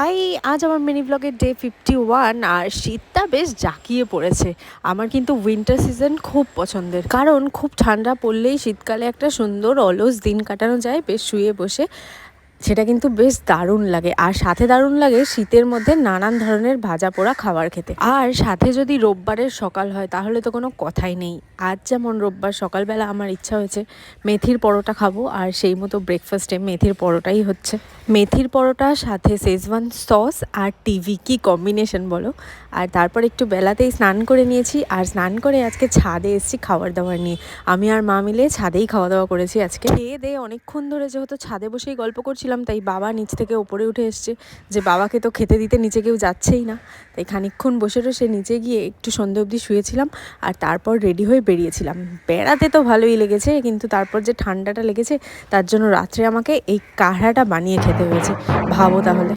High, আজ আমার mini ব্লগের ডে 51 আর শীতটা বেশ জাঁকিয়ে পড়েছে। আমার কিন্তু উইন্টার সিজন খুব পছন্দের, কারণ খুব ঠান্ডা পড়লেই শীতকালে একটা সুন্দর অলস দিন কাটানো যায় বেশ শুয়ে বসে। সেটা কিন্তু বেশ দারুণ লাগে, আর সাথে দারুণ লাগে শীতের মধ্যে নানান ধরনের ভাজা পোড়া খাবার খেতে। আর সাথে যদি রোববারের সকাল হয় তাহলে তো কোনো কথাই নেই। আজ যেমন রোববার সকালবেলা আমার ইচ্ছা হয়েছে মেথির পরোটা খাবো, আর সেই মতো ব্রেকফাস্টে মেথির পরোটাই হচ্ছে। মেথির পরোটা সাথে শেজওয়ান সস আর টিভি, কি কম্বিনেশন বলো। আর তারপর একটু বেলাতেই স্নান করে নিয়েছি, আর স্নান করে আজকে ছাদে এসেছি খাবার দাবার নিয়ে। আমি আর মা মিলে ছাদেই খাওয়া দাওয়া করেছি আজকে। খেয়ে দিয়ে অনেকক্ষণ ধরে যেহেতু ছাদে বসেই গল্প করছিলাম, তাই বাবা নিচ থেকে ওপরে উঠে এসছে, যে বাবাকে তো খেতে দিতে নিচে কেউ যাচ্ছেই না। তাই খানিকক্ষণ বসে সে নিচে গিয়ে একটু সন্ধে অবধি শুয়েছিলাম, আর তারপর রেডি হয়ে বেরিয়েছিলাম। বেড়াতে তো ভালোই লেগেছে, কিন্তু তারপর যে ঠান্ডাটা লেগেছে তার জন্য রাত্রে আমাকে এই কাঢ়াটা বানিয়ে খেতে হয়েছে। ভাবো তাহলে।